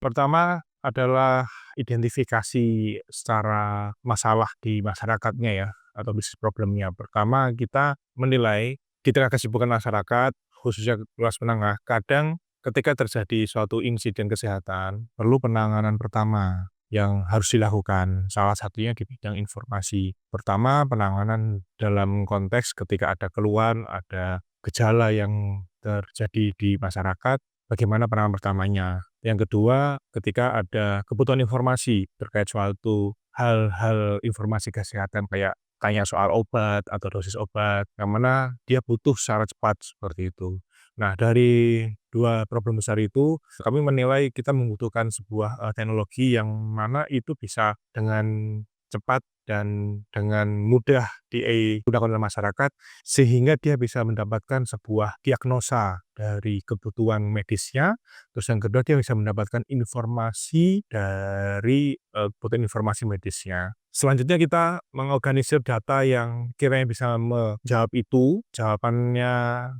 Pertama adalah identifikasi secara masalah di masyarakatnya ya, atau bisnis problemnya. Pertama, kita menilai di tengah kesibukan masyarakat, khususnya kelas menengah, kadang ketika terjadi suatu insiden kesehatan, perlu penanganan pertama yang harus dilakukan. Salah satunya di bidang informasi. Pertama, penanganan dalam konteks ketika ada keluhan, ada gejala yang terjadi di masyarakat, bagaimana penanganan pertamanya. Yang kedua, ketika ada kebutuhan informasi terkait suatu hal-hal informasi kesehatan kayak tanya soal obat atau dosis obat, yang mana dia butuh secara cepat seperti itu. Nah, dari dua problem besar itu, kami menilai kita membutuhkan sebuah teknologi yang mana itu bisa dengan cepat dan dengan mudah digunakan oleh masyarakat, sehingga dia bisa mendapatkan sebuah diagnosa dari kebutuhan medisnya. Terus yang kedua, dia bisa mendapatkan informasi dari kebutuhan informasi medisnya. Selanjutnya kita mengorganisir data yang kiranya bisa menjawab itu, jawabannya,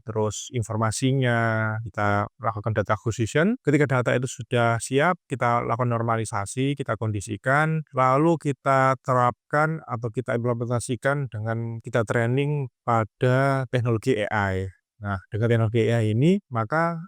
terus informasinya, kita lakukan data acquisition. Ketika data itu sudah siap, kita lakukan normalisasi, kita kondisikan, lalu kita terapkan atau kita implementasikan dengan kita training pada teknologi AI. Nah, dengan teknologi AI ini, maka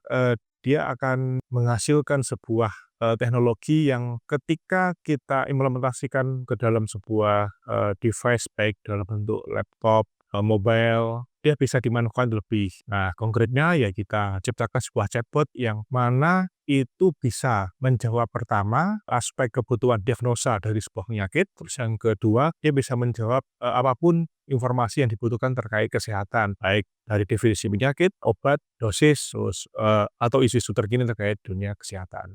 dia akan menghasilkan sebuah teknologi yang ketika kita implementasikan ke dalam sebuah device, baik dalam bentuk laptop, mobile, dia bisa dimanfaatkan lebih. Nah, konkretnya ya kita ciptakan sebuah chatbot yang mana itu bisa menjawab pertama aspek kebutuhan diagnosa dari sebuah penyakit, terus yang kedua dia bisa menjawab apapun informasi yang dibutuhkan terkait kesehatan, baik dari definisi penyakit, obat, dosis, terus atau isu-isu terkini terkait dunia kesehatan.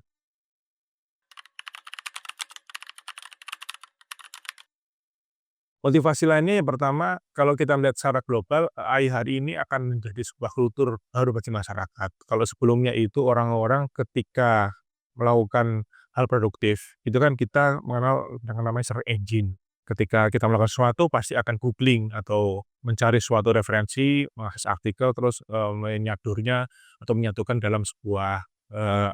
Motivasi lainnya yang pertama, kalau kita melihat secara global, AI hari ini akan menjadi sebuah kultur baru bagi masyarakat. Kalau sebelumnya itu orang-orang ketika melakukan hal produktif, itu kan kita mengenal dengan namanya search engine. Ketika kita melakukan sesuatu, pasti akan googling atau mencari suatu referensi, mengakses artikel, terus menyadurnya atau menyatukan dalam sebuah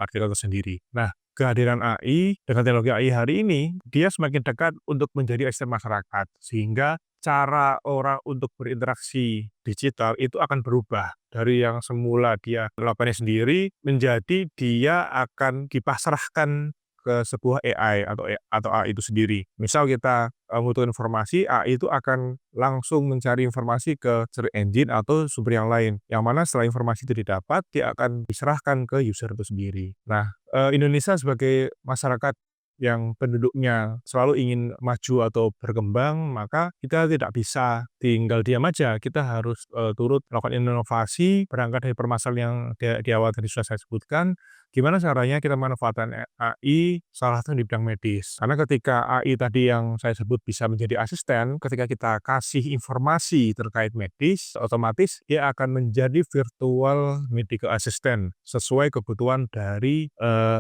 artikel tersendiri. Nah, kehadiran AI dengan teknologi AI hari ini, dia semakin dekat untuk menjadi asisten masyarakat, sehingga cara orang untuk berinteraksi digital itu akan berubah dari yang semula dia melakukannya sendiri menjadi dia akan dipasrahkan ke sebuah AI atau AI itu sendiri. Misal kita butuh informasi, AI itu akan langsung mencari informasi ke search engine atau sumber yang lain. Yang mana setelah informasi itu didapat, dia akan diserahkan ke user itu sendiri. Nah, Indonesia sebagai masyarakat yang penduduknya selalu ingin maju atau berkembang, maka kita tidak bisa tinggal diam aja. Kita harus turut melakukan inovasi, berangkat dari permasalahan yang di awal tadi sudah saya sebutkan, gimana caranya kita manfaatkan AI salah satu di bidang medis. Karena ketika AI tadi yang saya sebut bisa menjadi asisten, ketika kita kasih informasi terkait medis, otomatis dia akan menjadi virtual medical assistant sesuai kebutuhan dari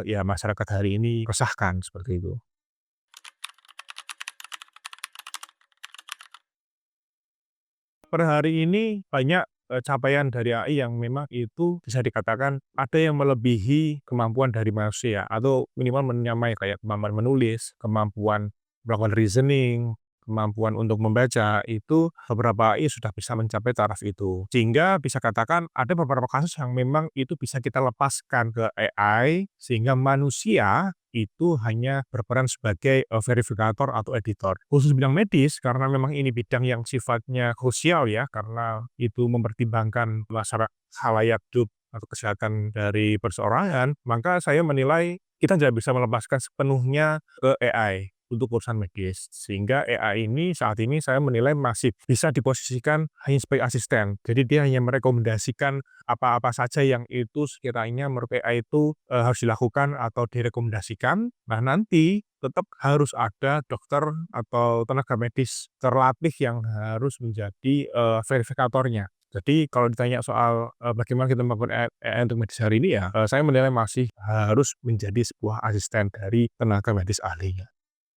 ya masyarakat hari ini resahkan seperti itu. Per hari ini banyak capaian dari AI yang memang itu bisa dikatakan ada yang melebihi kemampuan dari manusia atau minimal menyamai kayak kemampuan menulis, kemampuan melakukan reasoning, kemampuan untuk membaca, itu beberapa AI sudah bisa mencapai taraf itu. Sehingga bisa katakan ada beberapa kasus yang memang itu bisa kita lepaskan ke AI sehingga manusia itu hanya berperan sebagai verifikator atau editor. Khusus bidang medis, karena memang ini bidang yang sifatnya krusial ya, karena itu mempertimbangkan masyarakat khalayak hidup atau kesehatan dari perseorangan, maka saya menilai kita tidak bisa melepaskan sepenuhnya ke AI untuk urusan medis. Sehingga AI ini saat ini saya menilai masih bisa diposisikan hanya sebagai asisten. Jadi dia hanya merekomendasikan apa-apa saja yang itu sekiranya menurut AI itu harus dilakukan atau direkomendasikan. Nah, nanti tetap harus ada dokter atau tenaga medis terlatih yang harus menjadi verifikatornya. Jadi kalau ditanya soal bagaimana kita melakukan AI untuk medis hari ini ya, saya menilai masih harus menjadi sebuah asisten dari tenaga medis ahlinya.